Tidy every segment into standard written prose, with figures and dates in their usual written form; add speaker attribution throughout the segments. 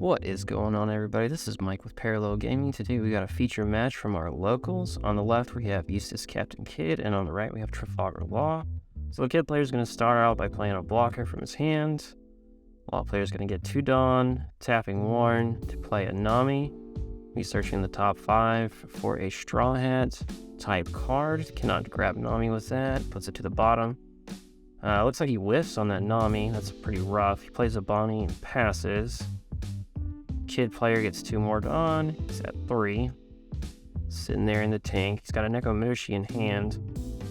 Speaker 1: What is going on, everybody? This is Mike with Parallel Gaming. Today we got a feature match from our locals. On the left we have Eustace Captain Kidd, and on the right we have Trafalgar Law. So the Kidd player is going to start out by playing a blocker from his hand. Law player is going to get 2 Dawn, tapping Warren to play a Nami. He's searching the top 5 for a Straw Hat type card. Cannot grab Nami with that, puts it to the bottom. Looks like he whiffs on that Nami. That's pretty rough. He plays a Bonnie and passes. Kidd player gets 2 more Dawn. He's at 3. Sitting there in the tank. He's got a Nekomushi in hand.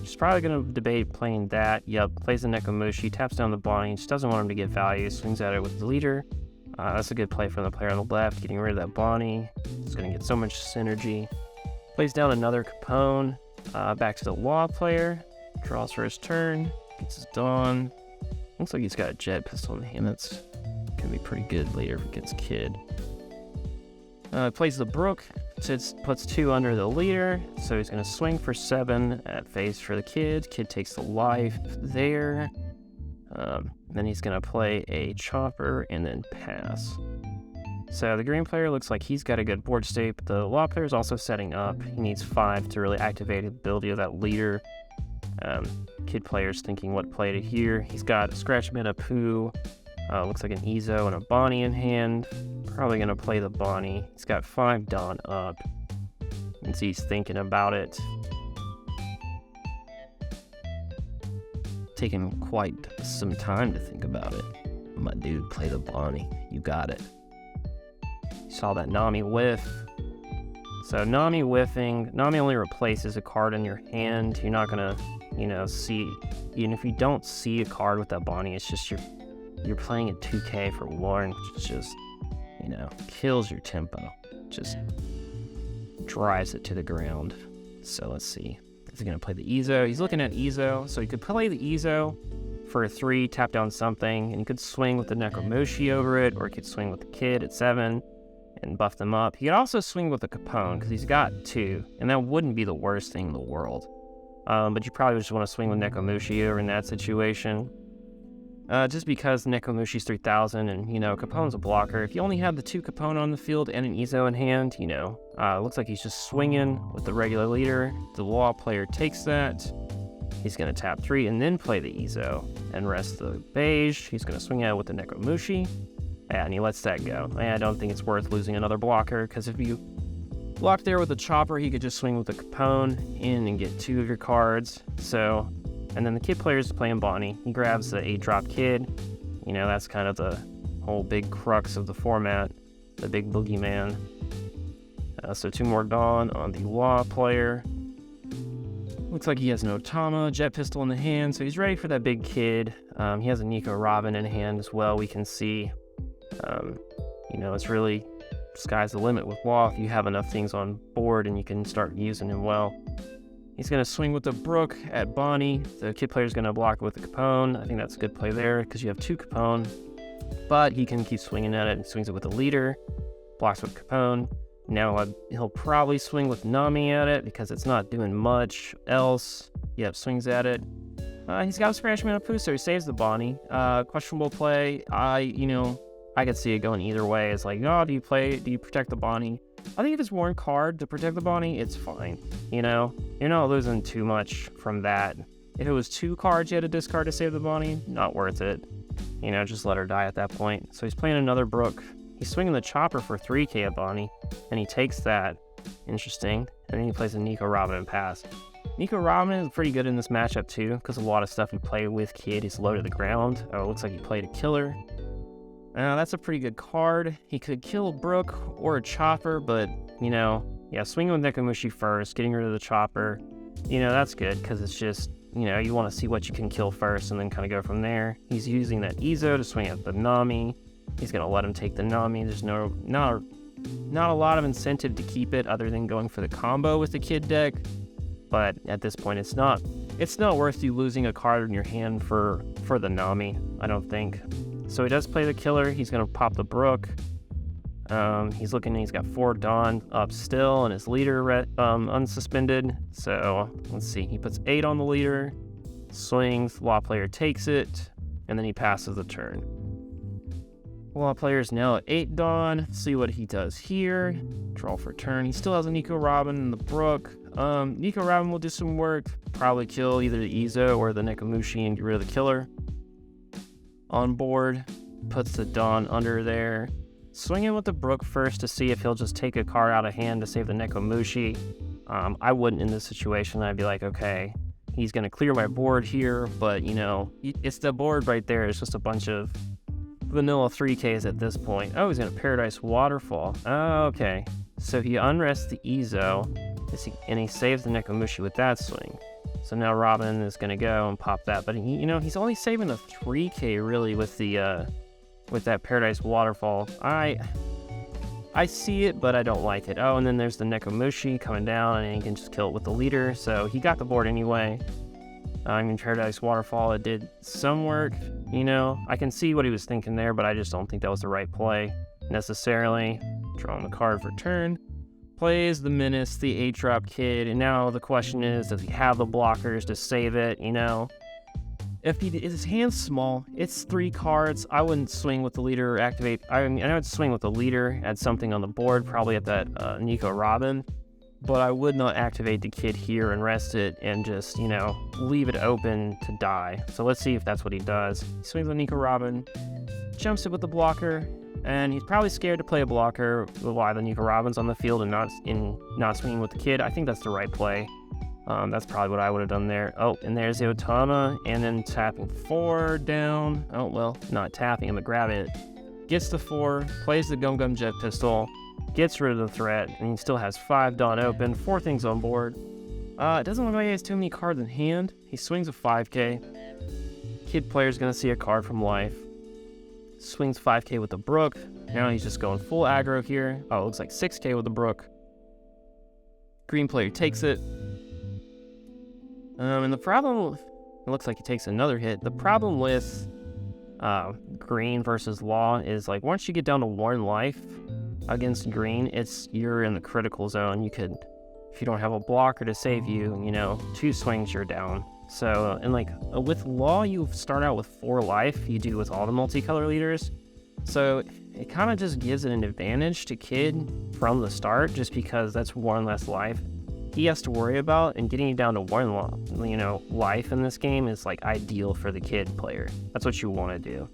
Speaker 1: He's probably going to debate playing that. Yep, plays the Nekomushi, taps down the Bonnie. Just doesn't want him to get value. Swings at it with the leader. That's a good play from the player on the left, getting rid of that Bonnie. He's going to get so much synergy. Plays down another Capone. Back to the Law player. Draws for his turn. Gets his Dawn. Looks like he's got a Jet Pistol in the hand. That's going to be pretty good later if it gets Kidd. Plays the Brook, puts 2 under the leader, so he's going to swing for 7 at face for the Kidd. Kidd takes the life there. Then he's going to play a Chopper and then pass. So the green player looks like he's got a good board state, but the Law player is also setting up. He needs 5 to really activate the ability of that leader. Kidd player's thinking what play to here. He's got a Scratch Mana Poo. Looks like an Ezo and a Bonnie in hand. Probably going to play the Bonnie. He's got 5 Dawn up. You can see he's thinking about it. Taking quite some time to think about it. My dude, play the Bonnie. You got it. You saw that Nami whiff. So Nami whiffing. Nami only replaces a card in your hand. You're not going to, see. Even if you don't see a card with that Bonnie, it's just you're playing a 2K for Warren, which is just, kills your tempo. Just drives it to the ground. So let's see. Is he going to play the Ezo? He's looking at Ezo. So he could play the Ezo for a 3, tap down something, and he could swing with the Nekomushi over it, or he could swing with the Kidd at 7 and buff them up. He could also swing with the Capone, because he's got 2, and that wouldn't be the worst thing in the world. But you probably just want to swing with Nekomushi over in that situation. Just because Nekomushi's 3000 and, Capone's a blocker. If you only have the 2 Capone on the field and an Ezo in hand, looks like he's just swinging with the regular leader. The Law player takes that. He's going to tap 3 and then play the Ezo and rest the beige. He's going to swing at it with the Nekomushi. Yeah, and he lets that go. I don't think it's worth losing another blocker, because if you block there with a Chopper, he could just swing with the Capone in and get 2 of your cards. And then the Kidd player is playing Bonnie. He grabs the 8-drop Kidd. That's kind of the whole big crux of the format, the big boogeyman. So 2 more Dawn on the Law player. Looks like he has no Tama, Jet Pistol in the hand, so he's ready for that big Kidd. He has a Nico Robin in hand as well, we can see. It's really sky's the limit with Law if you have enough things on board and you can start using him well. He's going to swing with the Brook at Bonnie. The Kidd player is going to block it with the Capone. I think that's a good play there because you have 2 Capone. But he can keep swinging at it and swings it with the leader. Blocks with Capone. Now he'll probably swing with Nami at it because it's not doing much else. Yep, swings at it. He's got a Scratch Mana Poo, so he saves the Bonnie. Questionable play. I could see it going either way. It's like, do you protect the Bonnie? I think if it's one card to protect the Bonnie, it's fine. You're not losing too much from that. If it was 2 cards you had to discard to save the Bonnie, not worth it. Just let her die at that point. So he's playing another Brook. He's swinging the Chopper for 3k at Bonnie, and he takes that. Interesting. And then he plays a Nico Robin and pass. Nico Robin is pretty good in this matchup too, because a lot of stuff we play with Kidd is low to the ground. It looks like he played a Killer. That's a pretty good card. He could kill a Brook or a Chopper, but, swinging with Nekomushi first, getting rid of the Chopper, that's good, because it's just, you want to see what you can kill first and then kind of go from there. He's using that Ezo to swing at the Nami. He's going to let him take the Nami. There's not a lot of incentive to keep it other than going for the combo with the Kidd deck, but at this point it's not worth you losing a card in your hand for the Nami, I don't think. So he does play the Killer. He's going to pop the Brook. He's got 4 Dawn up still, and his leader unsuspended. So let's see. He puts 8 on the leader, swings, Law player takes it, and then he passes the turn. Law player is now at 8 Dawn. See what he does here. Draw for turn. He still has a Nico Robin in the Brook. Nico Robin will do some work. Probably kill either the Izo or the Nekomushi and get rid of the killer. On board. Puts the Dawn under there. Swinging with the Brook first to see if he'll just take a card out of hand to save the Nekomushi. I wouldn't in this situation. I'd be like, okay, he's going to clear my board here, but, you know, it's the board right there. It's just a bunch of vanilla 3Ks at this point. Oh, he's going to Paradise Waterfall. Oh, okay. So he unrests the Izo, and he saves the Nekomushi with that swing. So now Robin is going to go and pop that. But, you know, he's only saving the 3K, really, with the with that Paradise Waterfall. I see it, but I don't like it. Oh, and then there's the Nekomushi coming down, and he can just kill it with the leader. So he got the board anyway. I mean, Paradise Waterfall, it did some work, you know. I can see what he was thinking there, but I just don't think that was the right play necessarily. Drawing the card for turn. Plays the Menace, the 8-drop kid, and now the question is, does he have the blockers to save it, you know? If his hand's small, it's 3 cards. I wouldn't swing with the leader or activate. I mean, I would swing with the leader, add something on the board, probably at that Nico Robin. But I would not activate the kid here and rest it and just, you know, leave it open to die. So let's see if that's what he does. He swings with Nico Robin, jumps it with the blocker, and he's probably scared to play a blocker while the Nico Robin's on the field and not swinging with the kid. I think that's the right play. That's probably what I would have done there. Oh, and there's the Otama, and then tapping 4 down. Oh, well, not tapping him, but grabbing it. Gets the 4, plays the Gum Gum Jet Pistol, gets rid of the threat, and he still has 5 Dawn open, 4 things on board. It doesn't look like he has too many cards in hand. He swings a 5K. Kid player's gonna see a card from life. Swings 5K with the Brook. Now he's just going full aggro here. Oh, it looks like 6K with the Brook. Green player takes it. And the problem, it looks like he takes another hit. The problem with green versus law is, like, once you get down to 1 life against green, you're in the critical zone. You could, if you don't have a blocker to save you, you know, 2 swings you're down. So, and like with law, you start out with 4 life. You do with all the multicolor leaders. So it kind of just gives it an advantage to kid from the start, just because that's 1 less life he has to worry about, and getting you down to 1 life in this game is like ideal for the kid player. That's what you want to do.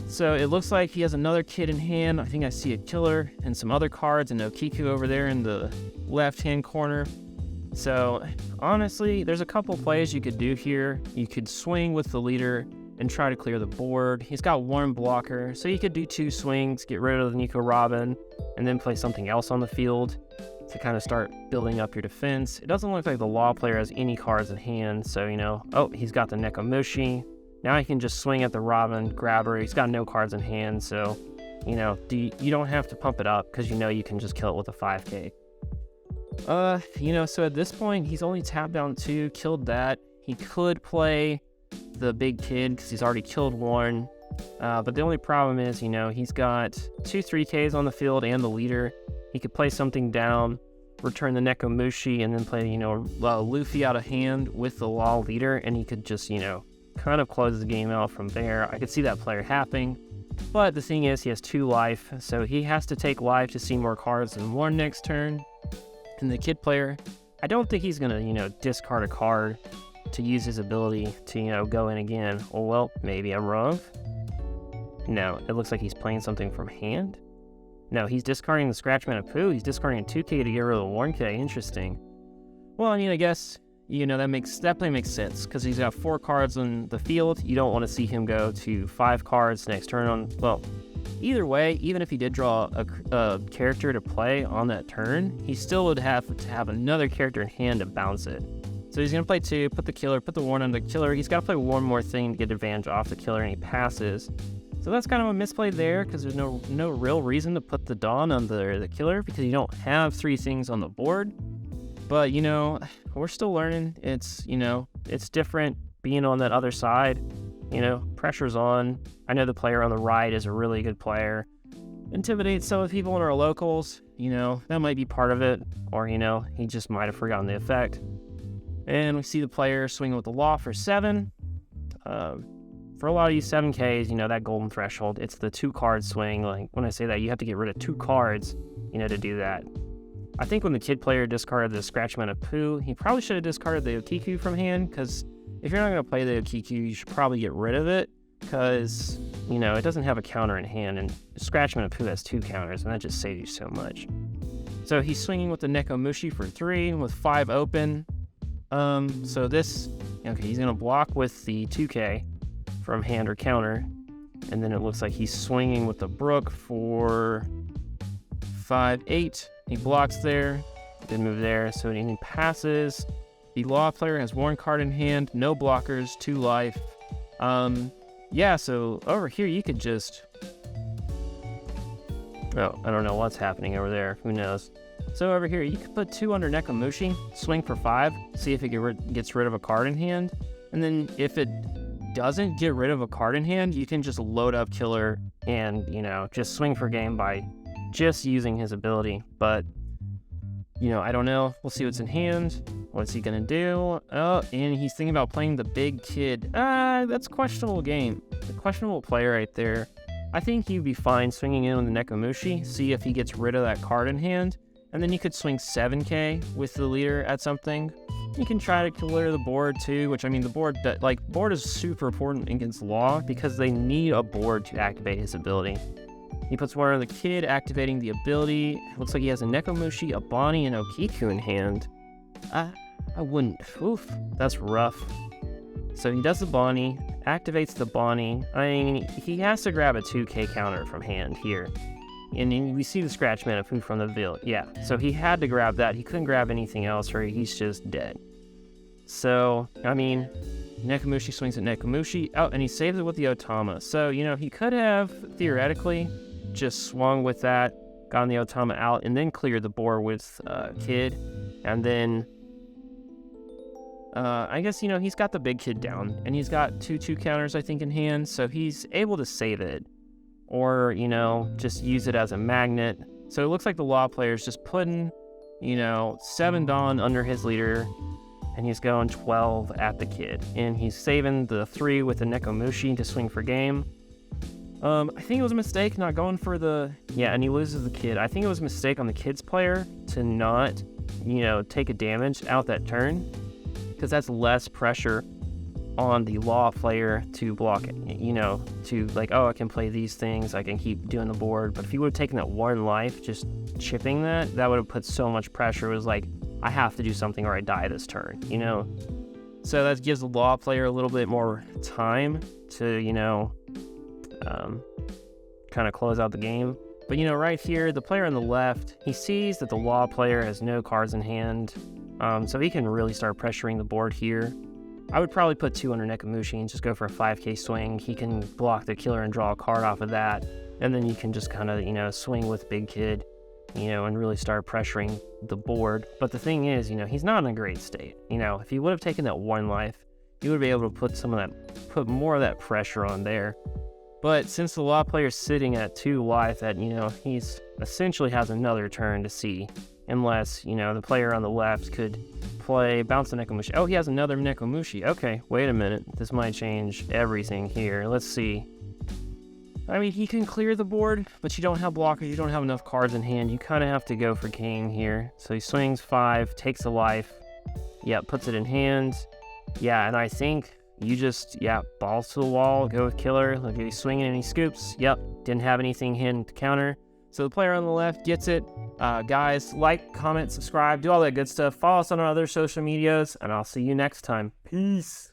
Speaker 1: So it looks like he has another kid in hand. I think I see a killer and some other cards and Okiku over there in the left-hand corner. So honestly, there's a couple plays you could do here. You could swing with the leader and try to clear the board. He's got 1 blocker, so you could do 2 swings, get rid of the Nico Robin, and then play something else on the field to kind of start building up your defense. It doesn't look like the law player has any cards in hand, so, you know, oh, he's got the Nekomushi. Now he can just swing at the Robin, grab her. He's got no cards in hand, so, you know, you don't have to pump it up because you know you can just kill it with a 5K. You know, so at this point, he's only tapped down 2, killed that. He could play the big kid because he's already killed 1. But the only problem is, you know, he's got 2 3Ks on the field and the leader. He could play something down, return the Nekomushi, and then play, you know, Luffy out of hand with the law leader, and he could just, you know, kind of close the game out from there. I could see that player happening. But the thing is, he has 2 life, so he has to take life to see more cards than 1 next turn. And the kid player, I don't think he's going to, you know, discard a card to use his ability to, you know, go in again. Oh, well, maybe I'm wrong. No, it looks like he's playing something from hand. No, he's discarding the Scratch Mana Poo. He's discarding a 2K to get rid of the 1K. Interesting. Well, I mean, I guess, you know, that play makes sense because he's got 4 cards on the field. You don't want to see him go to 5 cards next turn on, well, either way, even if he did draw a character to play on that turn, he still would have to have another character in hand to bounce it. So he's going to play 2, put the killer, put the warn on the killer. He's got to play 1 more thing to get advantage off the killer, and he passes. So that's kind of a misplay there because there's no real reason to put the Dawn on the killer because you don't have 3 things on the board. But, you know, we're still learning. It's, you know, it's different being on that other side. You know, pressure's on. I know the player on the right is a really good player. Intimidates some of the people in our locals. You know, that might be part of it. Or, you know, he just might have forgotten the effect. And we see the player swinging with the law for 7. for a lot of these 7Ks, that golden threshold, it's the 2-card swing. Like, when I say that, you have to get rid of 2 cards, to do that. I think when the kid player discarded the Scratchman of Pooh, he probably should have discarded the Okiku from hand, because if you're not going to play the Okiku, you should probably get rid of it, because, it doesn't have a counter in hand, and Scratchman of Pooh has 2 counters, and that just saves you so much. So he's swinging with the Nekomushi for 3, with 5 open. So this, he's going to block with the 2K from hand or counter, and then it looks like he's swinging with the Brook for 5-8. He blocks there, didn't move there, so he passes. The Law player has 1 card in hand, no blockers, 2 life. So over here you could just... Oh, I don't know what's happening over there, who knows. So over here, you could put 2 under Nekomushi, swing for 5, see if it gets rid of a card in hand, and then if it doesn't get rid of a card in hand, you can just load up Killer and, just swing for game by just using his ability. But, I don't know. We'll see what's in hand. What's he gonna do? Oh, and he's thinking about playing the big kid. That's a questionable game. A questionable play right there. I think he'd be fine swinging in on the Nekomushi, see if he gets rid of that card in hand, and then you could swing 7K with the leader at something. You can try to clear the board too, which, the board is super important against Law because they need a board to activate his ability. He puts 1 on the kid, activating the ability. Looks like he has a Nekomushi, a Bonnie, and Okiku in hand. I wouldn't. Oof, that's rough. So he does the Bonnie, activates the Bonnie. He has to grab a 2K counter from hand here. And we see the Scratchman of Pooh from the Ville. Yeah, so he had to grab that. He couldn't grab anything else or he's just dead. So, Nekomushi swings at Nekomushi. Oh, and he saves it with the Otama. So, he could have, theoretically, just swung with that, gotten the Otama out, and then cleared the board with Kid. And then, I guess, he's got the big kid down. And he's got 2 counters, I think, in hand. So he's able to save it. Or, just use it as a magnet. So it looks like the Law player's just putting, 7 Dawn under his leader. And he's going 12 at the kid. And he's saving the 3 with the Nekomushi to swing for game. I think it was a mistake not going for the... Yeah, and he loses the kid. I think it was a mistake on the kid's player to not, take a damage out that turn. Because that's less pressure on the Law player to block it. I can play these things, I can keep doing the board. But if he would have taken that 1 life, just chipping that would have put so much pressure. It was like, I have to do something or I die this turn, So that gives the Law player a little bit more time to, kind of close out the game. But, right here, the player on the left, he sees that the Law player has no cards in hand. So he can really start pressuring the board here. I would probably put 2 under Nekomushi and just go for a 5K swing. He can block the Killer and draw a card off of that. And then you can just kind of, swing with Big Kid, and really start pressuring the board. But the thing is, he's not in a great state. If he would have taken that 1 life, he would be able to put more of that pressure on there. But since the Law player's sitting at 2 life, that, he's essentially has another turn to see. Unless, the player on the left could bounce the Nekomushi. Oh, he has another Nekomushi. Okay, wait a minute. This might change everything here. Let's see. He can clear the board, but you don't have blockers. You don't have enough cards in hand. You kind of have to go for game here. So he swings 5, takes a life. Yeah, puts it in hand. Yeah, and I think you just, balls to the wall, go with Killer. Look, he's swinging and he scoops. Yep, didn't have anything hidden to counter. So the player on the left gets it. Guys, like, comment, subscribe, do all that good stuff. Follow us on our other social medias, and I'll see you next time. Peace.